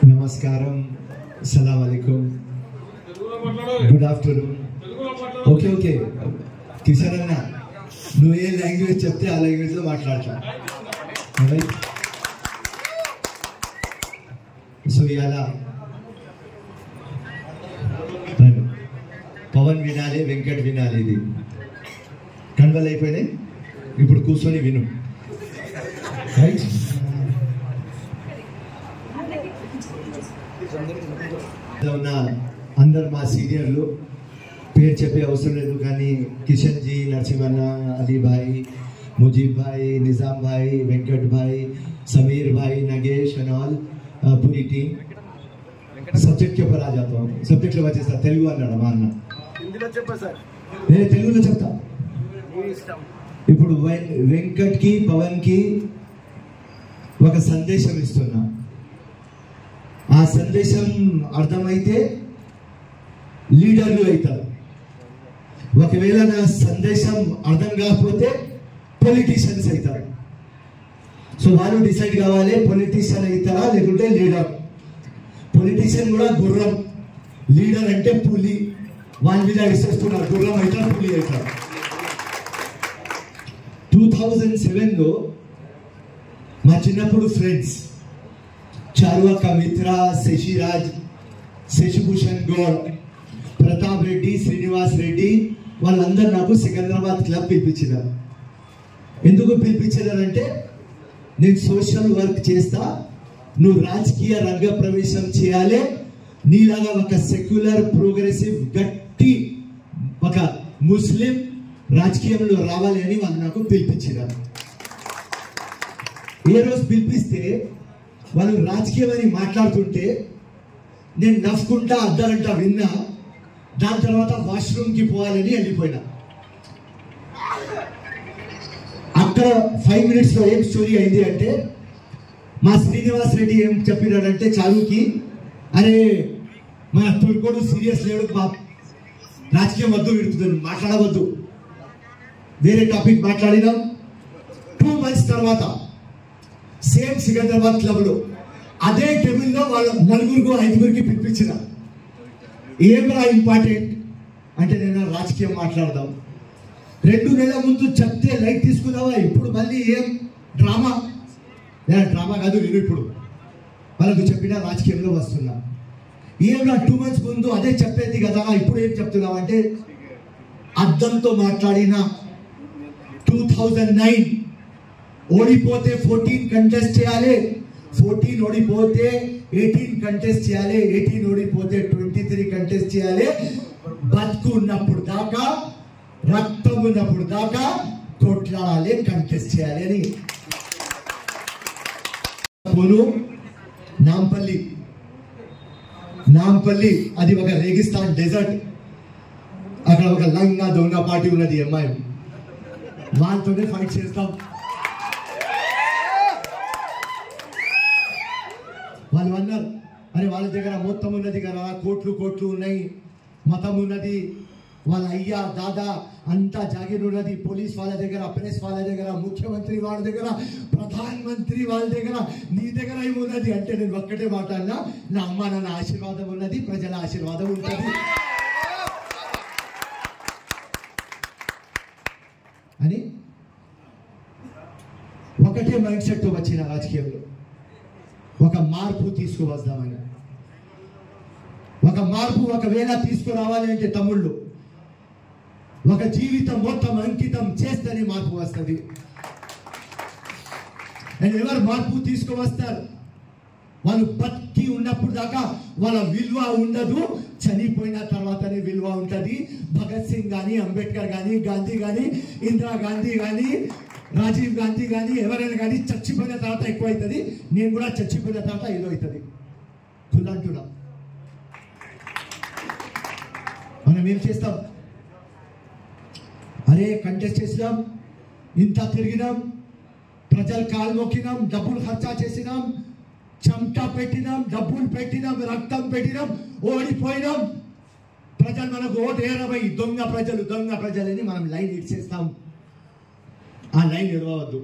నమస్కారం, సలాం అలైకుం, good afternoon. Okay okay Kishan అన్న, నువ్వు ఏ లాంగ్వేజ్ చెప్తే ఆ లాంగ్వేజ్లో మాట్లాడతా. సో ఇవాళ పవన్ వినాలి, వెంకట్ వినాలి. ఇది కన్వల్ అయిపోయినాయి, ఇప్పుడు కూర్చొని విను. రైట్? ఉన్న అందరు మా సీనియర్లు, పేరు చెప్పే అవసరం లేదు, కానీ కిషన్ జీ, నరసింహన్న, అలీ భాయ్, मुजीब भाई, निज़ाम भाई, वेंकट भाई, समीर भाई, नगेश एंड ऑल, पूरी टीम. सब्जेक्ट के ऊपर आ जाता हूँ. सब्जेक्ट లో వచ్చేస్తా. తెలుగు అన్నాడు మా అన్న, నేను తెలుగులో చెప్తా. ఇప్పుడు వెంకట్ కి, పవన్ కి ఒక సందేశం ఇస్తున్నా. ఆ సందేశం అర్థమైతే లీడర్లు అవుతారు. ఒకవేళ నా సందేశం అర్థం కాకపోతే పొలిటీషియన్స్ అవుతారు. సో వాళ్ళు డిసైడ్ కావాలి, పొలిటీషియన్ అవుతారా లేకుంటే లీడర్. పొలిటీషియన్ కూడా గుర్రం, లీడర్ అంటే పులి. వాళ్ళ మీద విశ్వస్తున్నారు, గుర్రం అవుతారు, పులి అవుతారు. 2007లో మా చిన్నప్పుడు ఫ్రెండ్స్ చారువాక మిత్ర, శశిరాజ్, శశిభూషణ్ గౌడ్, ప్రతాప్ రెడ్డి, శ్రీనివాస్ రెడ్డి, వాళ్ళందరూ నాకు సికింద్రాబాద్ క్లబ్ పిలిపించినారు. ఎందుకు పిలిపించారంటే, నేను సోషల్ వర్క్ చేస్తా, నువ్వు రాజకీయ రంగ ప్రవేశం చేయాలి, నీలాగా ఒక సెక్యులర్ ప్రోగ్రెసివ్ గట్టి ఒక ముస్లిం రాజకీయంలో రావాలి అని వాళ్ళు నాకు పిలిపించారు. ఏ రోజు పిలిపిస్తే వాళ్ళు రాజకీయం అని మాట్లాడుతుంటే నేను నవ్వుకుంటా అర్ధగంట విన్నా. దాని తర్వాత వాష్రూమ్కి పోవాలని వెళ్ళిపోయినా. అక్కడ 5 minutesలో ఏం స్టోరీ అయింది అంటే, మా శ్రీనివాస్ రెడ్డి ఏం చెప్పినాడంటే చాలుకి, అరే మన తొలికోడు సీరియస్ లేడు, మా రాజకీయం వద్దు, విడుతుంది మాట్లాడవద్దు, వేరే టాపిక్ మాట్లాడినాం. 2 months తర్వాత సేమ్ సికింద్రాబాద్ క్లబ్లో అదే టేబుల్లో వాళ్ళ 4-5 పిలిపించిన. ఏమరా ఇంపార్టెంట్ అంటే, నేను రాజకీయం మాట్లాడదాం. 2 నెలల ముందు చెప్తే లైట్ తీసుకున్నావా, ఇప్పుడు మళ్ళీ ఏం డ్రామా? నేను డ్రామా కాదు, నేను ఇప్పుడు వాళ్ళకు చెప్పిన రాజకీయంలో వస్తున్నా. ఏమన్నా 2 months ముందు అదే చెప్పేది కదా, ఇప్పుడు ఏం చెప్తున్నావు అంటే, అద్దంతో మాట్లాడిన 2009 ఓడిపోతే 14 కంటెస్ట్ చేయాలి, 14 ఓడిపోతే 18 కంటెస్ట్ చేయాలి, 18 ఓడిపోతే 23 కంటెస్ట్ చేయాలి, బతుకు ఉన్నప్పుడు దాకా, రక్తం ఉన్నప్పుడు దాకా కొట్లాడాలి, కంటెస్ట్ చేయాలి అని. పోను నాంపల్లి అది ఒక రేగిస్తాన్ డెజర్ట్. అక్కడ ఒక లంగా దొంగ పార్టీ ఉన్నది, అమ్మాయి, వాళ్ళతోనే ఫైట్ చేస్తాం. వాళ్ళు అన్నారు, అరే వాళ్ళ దగ్గర మొత్తం ఉన్నది కదా, కోట్లు ఉన్నాయి, మతం ఉన్నది, వాళ్ళ అయ్యా దాదా అంతా జాగీర్ ఉన్నది, పోలీస్ వాళ్ళ దగ్గర, ప్రెస్ వాళ్ళ దగ్గర, ముఖ్యమంత్రి వాళ్ళ దగ్గర, ప్రధానమంత్రి వాళ్ళ దగ్గర, నీ దగ్గర ఏమున్నది అంటే, నేను ఒక్కటే మాట్లాడినా, నా అమ్మ నాన్న ఆశీర్వాదం ఉన్నది, ప్రజల ఆశీర్వాదం ఉంటుంది అని ఒకటే మైండ్ సెట్ వచ్చిన రాజకీయంలో. ఒక మార్పు తీసుకువద్దామని, ఒక మార్పు ఒకవేళ తీసుకురావాలి అంటే తమ్ముళ్ళు, ఒక జీవితం మొత్తం అంకితం చేస్తేనే మార్పు వస్తుంది. అండ్ ఎవరు మార్పు తీసుకువస్తారు? వాళ్ళు బతికి ఉన్నప్పుడు దాకా వాళ్ళ విలువ ఉండదు, చనిపోయిన తర్వాతనే విలువ ఉంటుంది. భగత్ సింగ్ కానీ, అంబేద్కర్ కానీ, గాంధీ కానీ, ఇందిరా గాంధీ కానీ, రాజీవ్ గాంధీ కానీ, ఎవరైనా కానీ చచ్చిపోయిన తర్వాత ఎక్కువ అవుతుంది. నేను కూడా చచ్చిపోయిన తర్వాత ఏదో అవుతుంది. కుల్లంటున్నా మనం ఏం చేస్తాం? అరే కంటెస్ట్ చేసినాం, ఇంత తిరిగినాం, ప్రజలు కాలు మొక్కినాం, డబ్బులు ఖర్చా చేసినాం, చెమట పెట్టినాం, డబ్బులు పెట్టినాం, రక్తం పెట్టినాం, ఓడిపోయినాం. ప్రజలు మనకు ఓటు ఏరవై దొంగ ప్రజలని మనం లైన్ ఇచ్చేస్తాం. ఆ లైన్ ఎడవద్దు.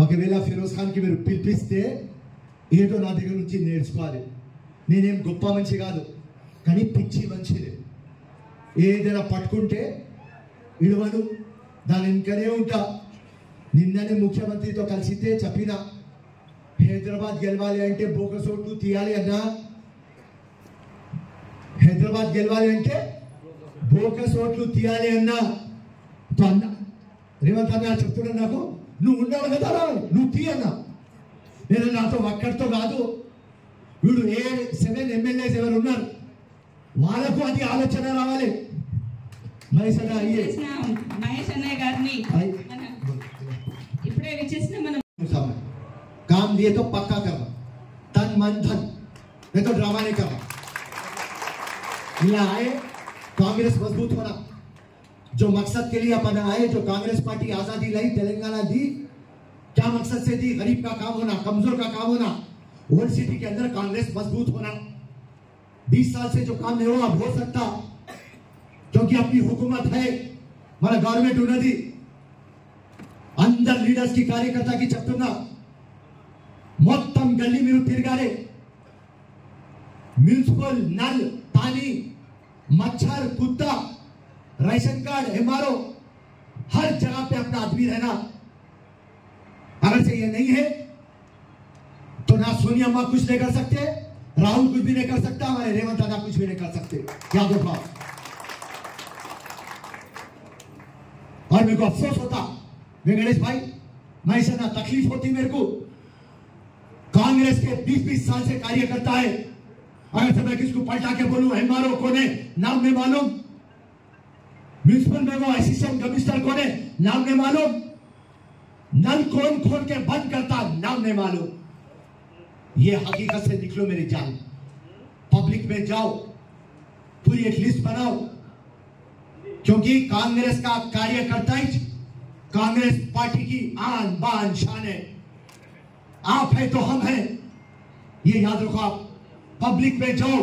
ఒకవేళ ఫిరోజ్ ఖాన్కి మీరు పిలిపిస్తే ఏదో నా దగ్గర నుంచి నేర్చుకోవాలి. నేనేం గొప్ప మనిషి కాదు, కానీ పిచ్చి మనిషిని. ఏదైనా పట్టుకుంటే ఇడవను, దాని వెనుకనే ఉంటా. నిన్ననే ముఖ్యమంత్రితో కలిసితే చెప్పిన, హైదరాబాద్ గెలవాలి అంటే బోగస్ ఓట్లు తీయాలి అన్నా. హైదరాబాద్ గెలవాలి అంటే బోగస్ ఓట్లు తీయాలి అన్నా. అన్నా రేవంత్ అన్న చెప్తున్నాడు నాకు, నువ్వు ఉన్నావు కదా నువ్వు తీయన్నా. నేను నాతో ఒక్కడితో కాదు, వీడు 7 ఎమ్మెల్యేస్ ఎవరు ఉన్నారు వాళ్ళకు అది ఆలోచన రావాలి. మహేష్ అన్నయ్య గారిని ఇప్పుడే విచ్చేసిన మనం काम दिए तो पक्का करना, तन मन धन, नहीं तो ड्रामा नहीं करना. यहाँ आए कांग्रेस मजबूत होना, जो मकसद के लिए अपन आए, जो कांग्रेस पार्टी आजादी लाई, तेलंगाना दी, क्या मकसद से दी? गरीब का काम होना, कमजोर का काम होना, ओल्ड सिटी के अंदर कांग्रेस मजबूत होना. 20 साल से जो काम नहीं हुआ अब हो सकता, क्योंकि अपनी हुकूमत है, हमारा गवर्नमेंट ఉన్నది. अंदर लीडर्स की कार्यकर्ता की చెప్తున్నా, మొత్తం गली में తిరగాలి. म्यूनिसिपल नल, पानी, मच्छर, कुत्ता, राशन कार्ड, एमआरओ, हर जगह पे अपना आदमी रहना. अगर से ये नहीं है तो ना सोनिया अम्मा कुछ नहीं कर सकते, राहुल कुछ भी नहीं कर सकता, हमारे रेवंत दादा कुछ भी नहीं कर सकते. याद रखो. और मेरे को अफसोस होता गणेश भाई, मैं ऐसा ना तकलीफ होती मेरे को. कांग्रेस के 20-20 साल से कार्यकर्ता है, अगर से मैं किसको पलटा के बोलूं एमआरओ कौन है नाम नहीं मालूम, म्यूनिसिपल में वो असिस्टेंट कमिश्नर कौन है नाम नहीं मालूम, नल कौन खोल के बंद करता नाम नहीं मालूम. ये हकीकत से निकलो मेरी जान. पब्लिक में जाओ, पूरी एक लिस्ट बनाओ, क्योंकि कांग्रेस का कार्यकर्ता ही कांग्रेस पार्टी की आन बान शान है. आप है तो हम हैं, ये याद रखो. आप पब्लिक में जाओ,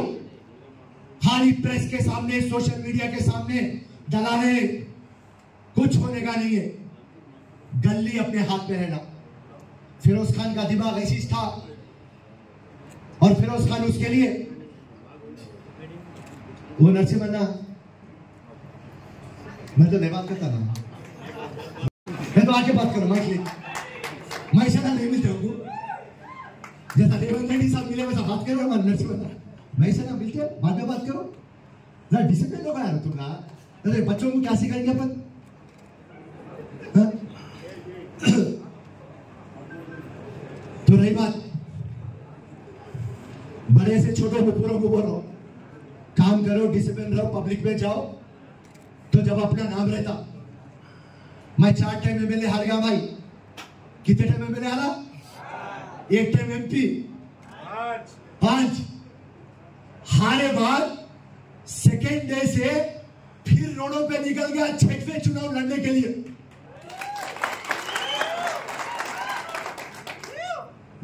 खाली प्रेस के सामने, सोशल मीडिया के सामने दलाने, कुछ होने का नहीं है. गली अपने हाथ में रहना. फिरोज खान का दिमाग ऐसी था, और फिरोज खान उसके लिए वो नरसिम्हा, मैं तो नहीं बात करता ना, मैं तो आके बात करूं. मैं ऐसा नहीं मिलते हूँ, जैसा रेवंत रेड्डी साहब मिले वैसा बात करो. नरसिम्हा मैं ऐसा ना मिलते, बाद में बात करो. जरा डिसिप्लिन होगा यार तुम ना. अरे बच्चों को क्या सिखाएंगे अपन? तो रही बात बड़े से छोटों को पूरा को बोलो, काम करो, डिसिप्लिन रहो, पब्लिक में जाओ. तो जब अपना नाम रहता, मैं 4 टाइम एमएलए हार गया भाई. कितने टाइम एमएलए हारा? 1 टाइम एमपी, 5 हारे बाद सेकेंड डे से फिर रोडों पे निकल गया 6वें चुनाव लड़ने के लिए.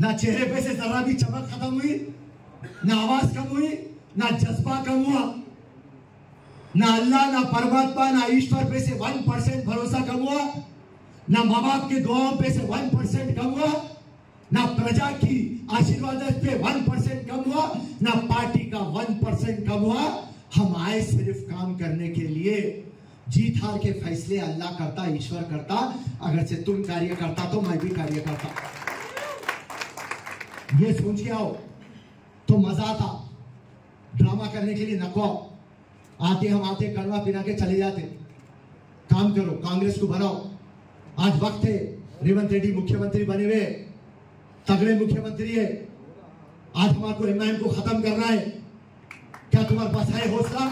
ना चेहरे पे से जरा भी चमक खत्म हुई, ना आवाज कम हुई, ना जज्बा कम हुआ, ना अल्लाह, ना परमात्मा, ना ईश्वर पे से 1% भरोसा कम हुआ, ना माँ बाप के दुआओं पे से 1% कम हुआ, ना प्रजा की आशीर्वाद पे 1% कम हुआ, ना पार्टी का 1% कम हुआ. हम आए सिर्फ काम करने के लिए. जीत हार के फैसले अल्लाह करता, ईश्वर करता. अगर से तुम कार्य करता तो मैं भी कार्य करता. ये सोच के आओ तो मजा आता. ड्रामा करने के लिए नको. आते हम आते कड़वा पिला के चले जाते. काम करो, कांग्रेस को बनाओ. आज वक्त है, रेवंत रेड्डी मुख्यमंत्री बने हुए, तगड़े मुख्यमंत्री है. आज हमारे को एमआईएम को खत्म करना है. क्या तुम्हारे पास है हौसला?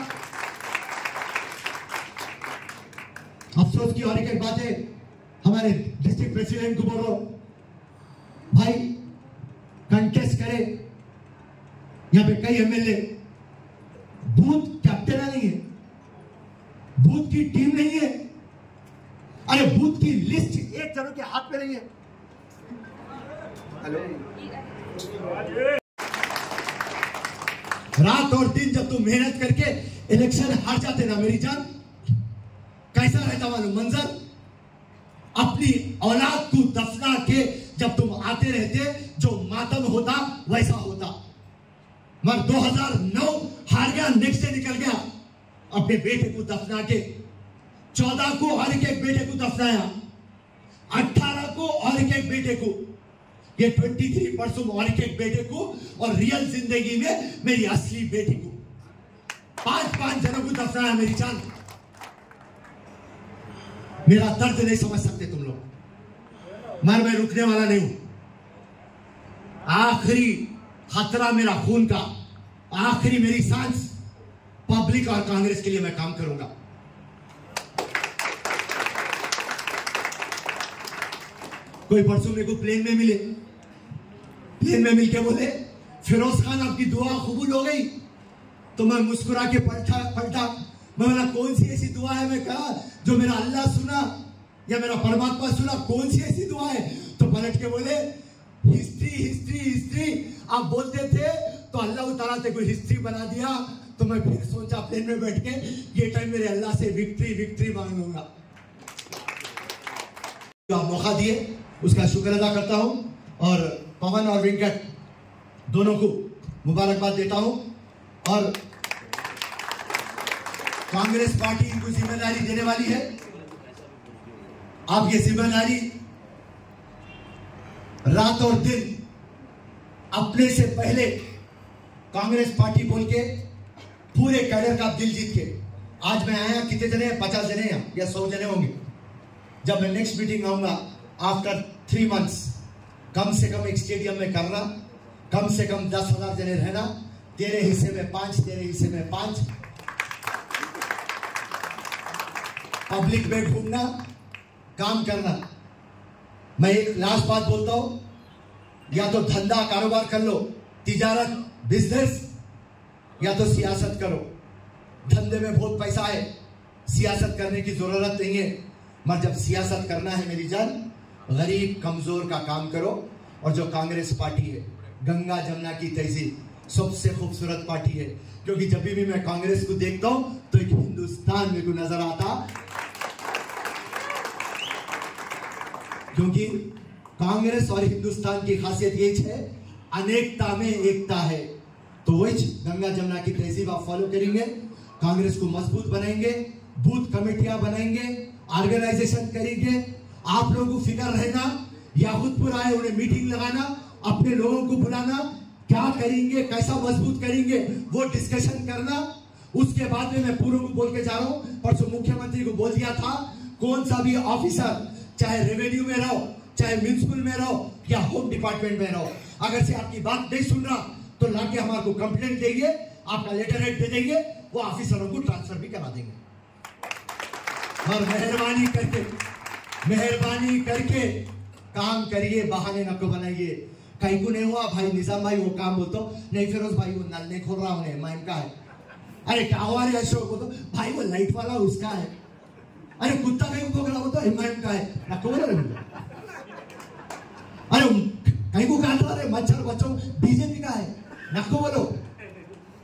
अफसोस की और एक बात है, हमारे डिस्ट्रिक्ट प्रेसिडेंट को बोलो भाई कंटेस्ट करे. यहाँ पे कई एमएलए बूथ कैप्टन नहीं है, बूथ की टीम नहीं है. अरे बूथ की लिस्ट एक जनों के हाथ में नहीं है. हेलो, रात और दिन जब तुम मेहनत करके इलेक्शन हार जाते ना मेरी जान, कैसा रहता मालूम मंजर? अपनी औलाद को दफना के जब तुम आते रहते जो मातम होता वैसा होता। मगर 2009 हार गया, नेक्स्ट डे निकल गया, अपने बेटे को दफना के। 14 को और एक बेटे को दफनाया, 18 को और एक बेटे को, ये 23 परसों और एक बेटे को, और रियल जिंदगी में मेरी असली बेटी को 5 जनों को दफनाया। मेरी जान, मेरा दर्द नहीं समझ सकते तुम लोग, मगर मैं रुकने वाला नहीं हूं। आखिरी खतरा मेरा खून का, आखिरी मेरी सांस, पब्लिक और कांग्रेस के लिए मैं काम करूंगा। कोई परसों मेरे को प्लेन में मिले, प्लेन में मिलके बोले फिरोज खान आपकी दुआ कबूल हो गई। तो मैं मुस्कुरा के पलटा, मैं बोला कौन सी ऐसी दुआ है? मैं कहा जो मेरा अल्लाह सुना या मेरा परमात्मा सुना, कौन सी ऐसी दुआ है? तो पलट के बोले हिस्ट्री हिस्ट्री हिस्ट्री। आप बोलते थे तो अल्लाह ताला ने कोई हिस्ट्री बना दिया। तो मैं फिर सोचा प्लेन में बैठ के ये टाइम मेरे अल्लाह से विक्ट्री विक्ट्री मांग लूंगा। जो आप मौका दिए उसका शुक्र अदा करता हूं, और पवन और वेंकट दोनों को मुबारकबाद देता हूं। और कांग्रेस पार्टी इनको जिम्मेदारी देने वाली है। आप ये जिम्मेदारी रात और दिन अपने से पहले कांग्रेस पार्टी बोल के पूरे कैडर का दिल जीत के, आज मैं आया, कितने जने हैं? 50 जने हैं या 100 जने होंगे। जब मैं नेक्स्ट मीटिंग आऊंगा आफ्टर 3 मंथ्स, कम से कम एक स्टेडियम में करना, कम से कम 10,000 जने रहना, तेरे हिस्से में 5, तेरे हिस्से में 5, पब्लिक में घूमना, काम करना। मैं एक लास्ट बात बोलता हूं, या तो धंधा कारोबार कर लो, तिजारत बिजनेस, या तो सियासत करो। धंधे में बहुत पैसा है, सियासत करने की जरूरत नहीं है। मगर जब सियासत करना है मेरी जान, गरीब कमजोर का काम करो। और जो कांग्रेस पार्टी है, गंगा जमुना की तहजीब, सबसे खूबसूरत पार्टी है। क्योंकि जब भी मैं कांग्रेस को देखता हूं तो एक हिंदुस्तान मेरे को नजर आता, क्योंकि कांग्रेस और हिंदुस्तान की खासियत ये है, अनेकता में एकता है। तो वही गंगा जमुना की तहजीब आप फॉलो करेंगे, कांग्रेस को मजबूत बनाएंगे, बूथ कमेटियां बनाएंगे, ऑर्गेनाइजेशन करेंगे। आप लोगों को फिक्र रहना, याकूतपुर आए उन्हें मीटिंग लगाना, अपने लोगों को बुलाना, क्या करेंगे, कैसा मजबूत करेंगे, वो डिस्कशन करना। उसके बाद में मैं पूर्व को बोल के जा रहा हूं, परसों मुख्यमंत्री को बोल दिया था, कौन सा भी ऑफिसर, चाहे रेवेन्यू में रहो, चाहे म्युनिसिपल में रहो या होम डिपार्टमेंट में रहो, अगर से आपकी बात नहीं सुन रहा तो लाके हमारे को कंप्लेंट देंगे, आपका लेटर हेड दे देंगे, वो ऑफिसरों को ट्रांसफर भी करा देंगे। और मेहरबानी करके काम करिए, बहाने न को बनाइए। कहीं को नहीं हुआ भाई निजाम भाई वो काम बोलते नहीं, फिरोज भाई वो नल नहीं खोल रहा उन्हें माइम का है। अरे क्या हुआ रे अशोक को, तो भाई वो लाइट वाला उसका है। अरे कुत्ता कहीं को खड़ा होता हिमायम का है ना, को बोला अरे कहीं को काट रहा है, मच्छर बच्चों बीजेपी का है ना, को बोलो।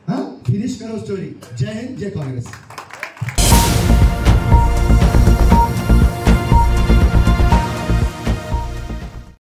हाँ, फिनिश करो स्टोरी। जय हिंद, जय कांग्रेस।